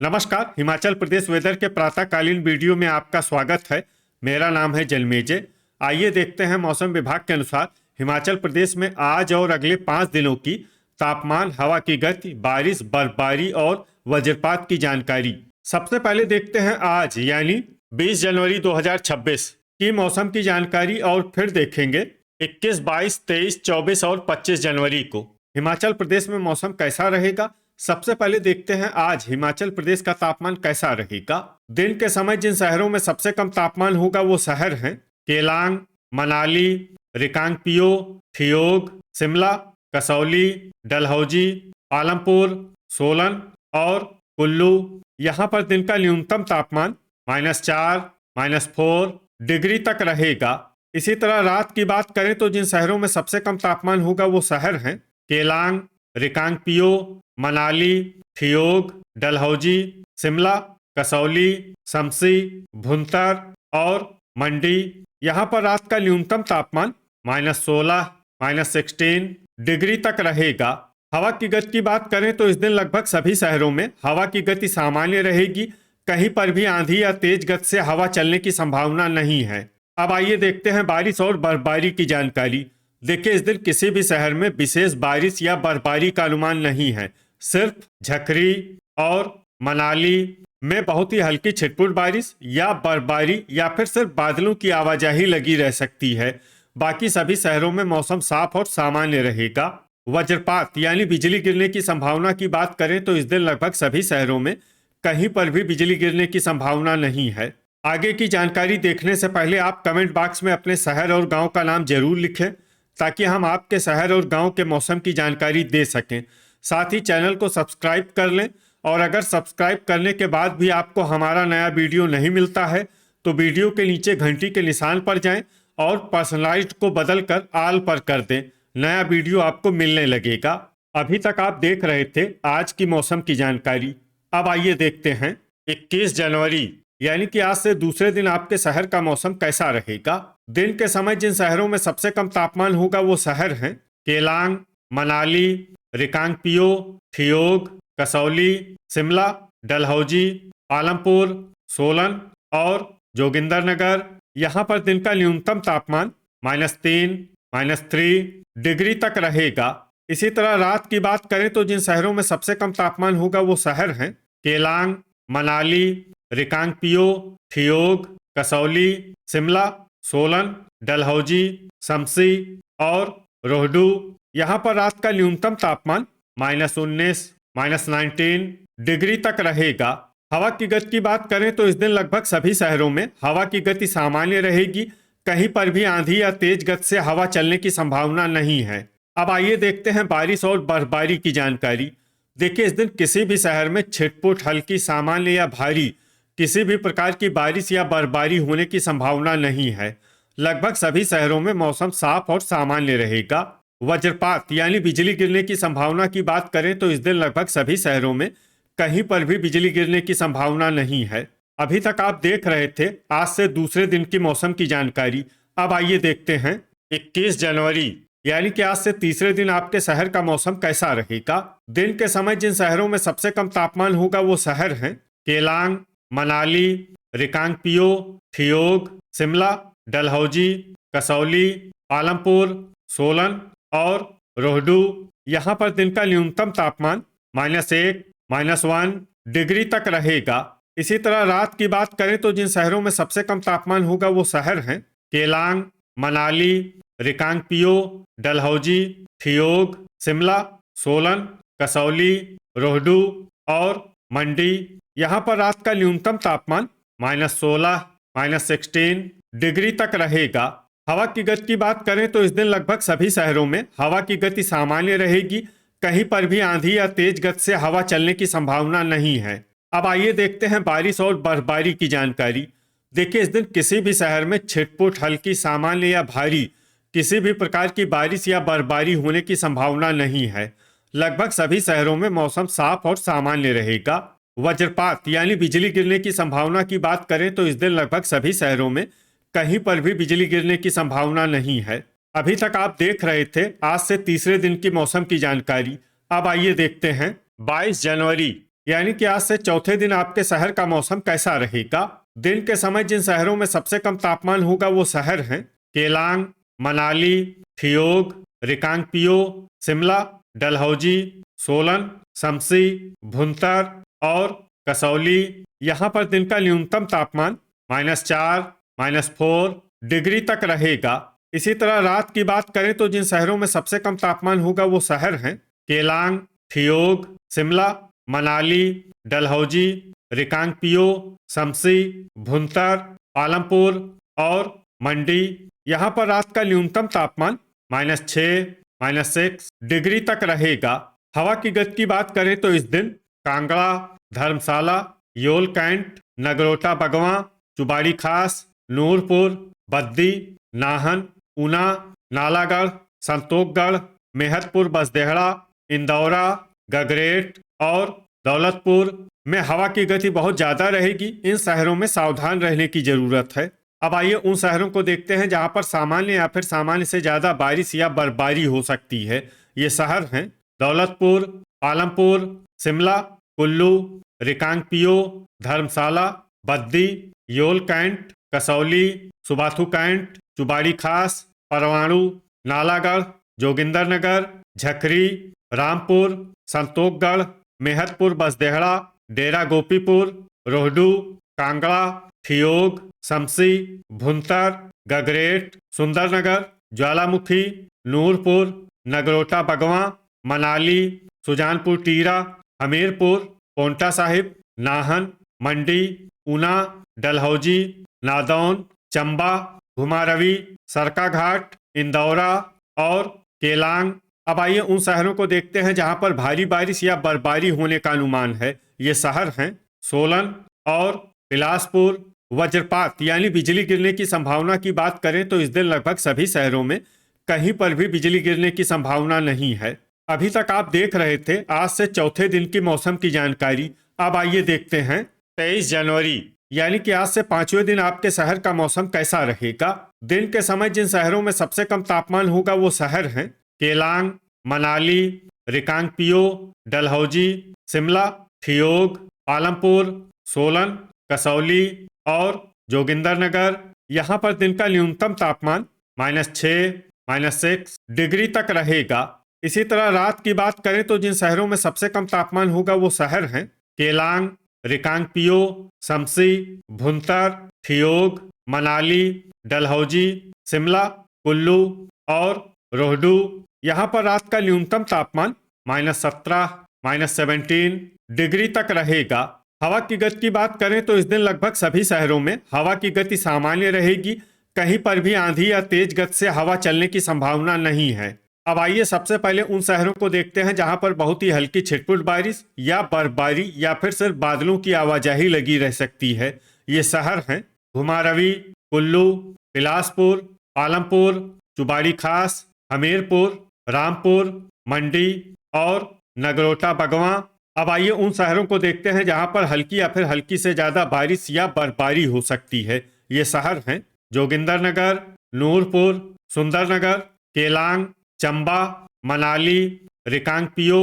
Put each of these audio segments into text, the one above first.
नमस्कार। हिमाचल प्रदेश वेदर के प्रातःकालीन वीडियो में आपका स्वागत है। मेरा नाम है जलमेजे। आइए देखते हैं मौसम विभाग के अनुसार हिमाचल प्रदेश में आज और अगले 5 दिनों की तापमान, हवा की गति, बारिश, बर्फबारी और वज्रपात की जानकारी। सबसे पहले देखते हैं आज यानी 20 जनवरी 2026 की मौसम की जानकारी और फिर देखेंगे 21, 22, 23, 24 और 25 जनवरी को हिमाचल प्रदेश में मौसम कैसा रहेगा। सबसे पहले देखते हैं आज हिमाचल प्रदेश का तापमान कैसा रहेगा। दिन के समय जिन शहरों में सबसे कम तापमान होगा वो शहर हैं केलांग, मनाली, रिकांगपिओ, ठियोग, शिमला, कसौली, डलहौजी, पालमपुर, सोलन और कुल्लू। यहाँ पर दिन का न्यूनतम तापमान -4, -4 डिग्री तक रहेगा। इसी तरह रात की बात करें तो जिन शहरों में सबसे कम तापमान होगा वो शहर हैं केलांग, रिकांगपिओ, मनाली, ठियोग, डलहौजी, शिमला, कसौली, शमसी, भुंतर और मंडी। यहाँ पर रात का न्यूनतम तापमान -16, -16 डिग्री तक रहेगा। हवा की गति की बात करें तो इस दिन लगभग सभी शहरों में हवा की गति सामान्य रहेगी। कहीं पर भी आंधी या तेज गति से हवा चलने की संभावना नहीं है। अब आइए देखते हैं बारिश और बर्फबारी की जानकारी। देखिए, इस दिन किसी भी शहर में विशेष बारिश या बर्फबारी का अनुमान नहीं है। सिर्फ झकरी और मनाली में बहुत ही हल्की छिटपुट बारिश या बर्फबारी या फिर सिर्फ बादलों की आवाजाही लगी रह सकती है। बाकी सभी शहरों में मौसम साफ और सामान्य रहेगा। वज्रपात यानी बिजली गिरने की संभावना की बात करें तो इस दिन लगभग सभी शहरों में कहीं पर भी बिजली गिरने की संभावना नहीं है। आगे की जानकारी देखने से पहले आप कमेंट बॉक्स में अपने शहर और गांव का नाम जरूर लिखें ताकि हम आपके शहर और गांव के मौसम की जानकारी दे सकें। साथ ही चैनल को सब्सक्राइब कर लें और अगर सब्सक्राइब करने के बाद भी आपको हमारा नया वीडियो नहीं मिलता है तो वीडियो के नीचे घंटी के निशान पर जाएं और पर्सनलाइज्ड को बदलकर ऑल पर कर दें। नया वीडियो आपको मिलने लगेगा। अभी तक आप देख रहे थे आज की मौसम की जानकारी। अब आइए देखते हैं 21 जनवरी यानी कि आज से दूसरे दिन आपके शहर का मौसम कैसा रहेगा। दिन के समय जिन शहरों में सबसे कम तापमान होगा वो शहर हैं केलांग, मनाली, रिकांगपिओ, ठियोग, कसौली, शिमला, डलहौजी, पालमपुर, सोलन और जोगिंदरनगर। यहाँ पर दिन का न्यूनतम तापमान -3, -3 डिग्री तक रहेगा। इसी तरह रात की बात करें तो जिन शहरों में सबसे कम तापमान होगा वो शहर हैं केलांग, मनाली, रिकांगपिओ, ठियोग, कसौली, शिमला, सोलन, डलहौजी, शमसी और रोहडू। यहाँ पर रात का न्यूनतम तापमान -19, -19 डिग्री तक रहेगा। हवा की गति की बात करें तो इस दिन लगभग सभी शहरों में हवा की गति सामान्य रहेगी। कहीं पर भी आंधी या तेज गति से हवा चलने की संभावना नहीं है। अब आइए देखते हैं बारिश और बर्फबारी की जानकारी। देखिए, इस दिन किसी भी शहर में छिटपुट, हल्की, सामान्य या भारी किसी भी प्रकार की बारिश या बर्फबारी होने की संभावना नहीं है। लगभग सभी शहरों में मौसम साफ और सामान्य रहेगा। वज्रपात यानी बिजली गिरने की संभावना की बात करें तो इस दिन लगभग सभी शहरों में कहीं पर भी बिजली गिरने की संभावना नहीं है। अभी तक आप देख रहे थे आज से दूसरे दिन की मौसम की जानकारी। अब आइए देखते हैं 21 जनवरी यानी कि आज से तीसरे दिन आपके शहर का मौसम कैसा रहेगा। दिन के समय जिन शहरों में सबसे कम तापमान होगा वो शहर हैं केलांग, मनाली, रिकांगपिओ, ठियोग, शिमला, डलहौजी, कसौली, पालमपुर, सोलन और रोहडू। यहाँ पर दिन का न्यूनतम तापमान -1, -1 डिग्री तक रहेगा। इसी तरह रात की बात करें तो जिन शहरों में सबसे कम तापमान होगा वो शहर हैं केलांग, मनाली, रिकांगपिओ, डलहौजी, ठियोग, शिमला, सोलन, कसौली, रोहडू और मंडी। यहाँ पर रात का न्यूनतम तापमान -16, -16 डिग्री तक रहेगा। हवा की गति की बात करें तो इस दिन लगभग सभी शहरों में हवा की गति सामान्य रहेगी। कहीं पर भी आंधी या तेज गति से हवा चलने की संभावना नहीं है। अब आइए देखते हैं बारिश और बर्फबारी की जानकारी। देखिए, इस दिन किसी भी शहर में छिटपुट, हल्की, सामान्य या भारी किसी भी प्रकार की बारिश या बर्फबारी होने की संभावना नहीं है। लगभग सभी शहरों में मौसम साफ और सामान्य रहेगा। वज्रपात यानी बिजली गिरने की संभावना की बात करें तो इस दिन लगभग सभी शहरों में कहीं पर भी बिजली गिरने की संभावना नहीं है। अभी तक आप देख रहे थे आज से तीसरे दिन की मौसम की जानकारी। अब आइए देखते हैं 22 जनवरी यानी कि आज से चौथे दिन आपके शहर का मौसम कैसा रहेगा। दिन के समय जिन शहरों में सबसे कम तापमान होगा वो शहर हैं केलांग, मनाली, थियोग, रिकांगपिओ, शिमला, डलहौजी, सोलन, शमसी, भुंतर और कसौली। यहाँ पर दिन का न्यूनतम तापमान -4, -4 डिग्री तक रहेगा। इसी तरह रात की बात करें तो जिन शहरों में सबसे कम तापमान होगा वो शहर हैं केलांग, थियोग, शिमला, मनाली, डलहौजी, रिकांगपिओ, शमसी, भुंतर, पालमपुर और मंडी। यहाँ पर रात का न्यूनतम तापमान -6, -6 डिग्री तक रहेगा। हवा की गति की बात करें तो इस दिन कांगड़ा, धर्मशाला, योल कैंट, नगरोटा बगवां, चुबाड़ी खास, नूरपुर, बद्दी, नाहन, ऊना, नालागढ़, संतोखगढ़, मेहतपुर बसदेहड़ा, इंदौरा, गगरेट और दौलतपुर में हवा की गति बहुत ज़्यादा रहेगी। इन शहरों में सावधान रहने की ज़रूरत है। अब आइए उन शहरों को देखते हैं जहां पर सामान्य या फिर सामान्य से ज़्यादा बारिश या बर्फबारी हो सकती है। ये शहर हैं दौलतपुर, पालमपुर, शिमला, कुल्लू, रिकांगपिओ, धर्मशाला, बद्दी, योल कैंट, कसौली, सुबाथू कैंट, चुबाड़ी खास, परवाणु, नालागढ़, जोगिंदरनगर, झकरी, रामपुर, संतोखगढ़, मेहतपुर बसदेहड़ा, डेरा गोपीपुर, रोहडू, कांगड़ा, थियोग, शमसी, भुंतर, गगरेट, सुंदरनगर, ज्वालामुखी, नूरपुर, नगरोटा बगवां, मनाली, सुजानपुर टीरा, हमीरपुर, पोंटा साहिब, नाहन, मंडी, ऊना, डलहौजी, नादौन, चंबा, घुमारवी, सरका घाट, इंदौरा और केलांग। अब आइए उन शहरों को देखते हैं जहां पर भारी बारिश या बर्फबारी होने का अनुमान है। ये शहर हैं सोलन और बिलासपुर। वज्रपात यानी बिजली गिरने की संभावना की बात करें तो इस दिन लगभग सभी शहरों में कहीं पर भी बिजली गिरने की संभावना नहीं है। अभी तक आप देख रहे थे आज से चौथे दिन की मौसम की जानकारी। अब आइए देखते हैं 23 जनवरी यानी कि आज से 5वें दिन आपके शहर का मौसम कैसा रहेगा। दिन के समय जिन शहरों में सबसे कम तापमान होगा वो शहर हैं केलांग, मनाली, रिकांगपिओ, डलहौजी, शिमला, थियोग, पालमपुर, सोलन, कसौली और जोगिंदरनगर। यहाँ पर दिन का न्यूनतम तापमान -6, -6 डिग्री तक रहेगा। इसी तरह रात की बात करें तो जिन शहरों में सबसे कम तापमान होगा वो शहर हैं केलांग, रिकांगपिओ, शमसी, भुंतर, थियोग, मनाली, डलहौजी, शिमला, कुल्लू और रोहडू। यहाँ पर रात का न्यूनतम तापमान -17, -17 डिग्री तक रहेगा। हवा की गति की बात करें तो इस दिन लगभग सभी शहरों में हवा की गति सामान्य रहेगी। कहीं पर भी आंधी या तेज गति से हवा चलने की संभावना नहीं है। अब आइए सबसे पहले उन शहरों को देखते हैं जहां पर बहुत ही हल्की छिटपुट बारिश या बर्फबारी या फिर सिर्फ बादलों की आवाजाही लगी रह सकती है। ये शहर हैं घुमारवी, कुल्लू, बिलासपुर, पालमपुर, चुबाड़ी खास, हमीरपुर, रामपुर, मंडी और नगरोटा बगवां। अब आइए उन शहरों को देखते हैं जहां पर हल्की या फिर हल्की से ज़्यादा बारिश या बर्फबारी हो सकती है। ये शहर हैं जोगिंदरनगर, नूरपुर, सुंदरनगर, केलांग, चंबा, मनाली, रिकांगपिओ,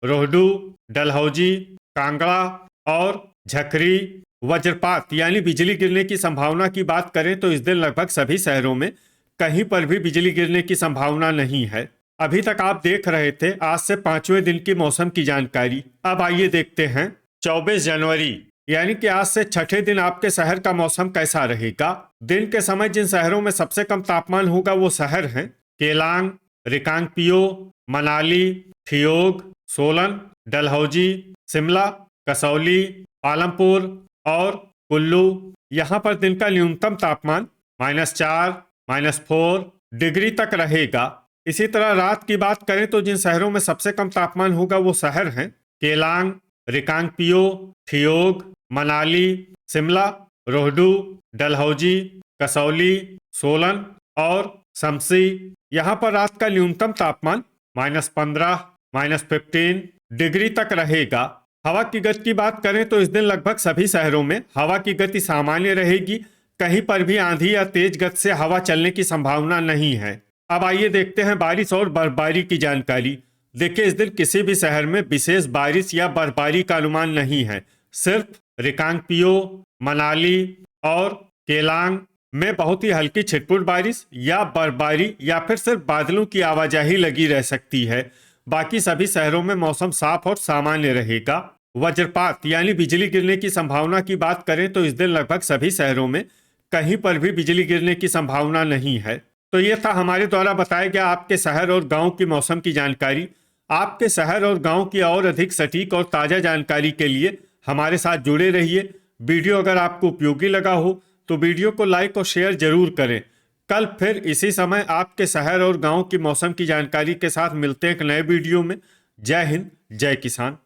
रोहडू, डलहौजी, कांगड़ा और झकरी। वज्रपात यानी बिजली गिरने की संभावना की बात करें तो इस दिन लगभग सभी शहरों में कहीं पर भी बिजली गिरने की संभावना नहीं है। अभी तक आप देख रहे थे आज से 5वें दिन की मौसम की जानकारी। अब आइए देखते हैं 24 जनवरी यानी कि आज से छठे दिन आपके शहर का मौसम कैसा रहेगा। दिन के समय जिन शहरों में सबसे कम तापमान होगा वो शहर हैं केलांग, रिकांगपिओ, मनाली, थियोग, सोलन, डलहौजी, शिमला, कसौली, पालमपुर और कुल्लू। यहाँ पर दिन का न्यूनतम तापमान -4, -4 डिग्री तक रहेगा। इसी तरह रात की बात करें तो जिन शहरों में सबसे कम तापमान होगा वो शहर हैं केलांग, रिकांगपिओ, थियोग, मनाली, शिमला, रोहडू, डलहौजी, कसौली, सोलन और शमसी। यहाँ पर रात का न्यूनतम तापमान -15, -15 डिग्री तक रहेगा। हवा की गति की बात करें तो इस दिन लगभग सभी शहरों में हवा की गति सामान्य रहेगी। कहीं पर भी आंधी या तेज गति से हवा चलने की संभावना नहीं है। अब आइए देखते हैं बारिश और बर्फबारी की जानकारी। देखिए, इस दिन किसी भी शहर में विशेष बारिश या बर्फबारी का अनुमान नहीं है। सिर्फ रिकांगपियो, मनाली और केलांग में बहुत ही हल्की छिटपुट बारिश या बर्फबारी या फिर सिर्फ बादलों की आवाजाही लगी रह सकती है। बाकी सभी शहरों में मौसम साफ और सामान्य रहेगा। वज्रपात यानी बिजली गिरने की संभावना की बात करें तो इस दिन लगभग सभी शहरों में कहीं पर भी बिजली गिरने की संभावना नहीं है। तो ये था हमारे द्वारा बताया गया आपके शहर और गांव की मौसम की जानकारी। आपके शहर और गांव की और अधिक सटीक और ताज़ा जानकारी के लिए हमारे साथ जुड़े रहिए। वीडियो अगर आपको उपयोगी लगा हो तो वीडियो को लाइक और शेयर जरूर करें। कल फिर इसी समय आपके शहर और गांव की मौसम की जानकारी के साथ मिलते हैं एक नए वीडियो में। जय हिंद, जय किसान।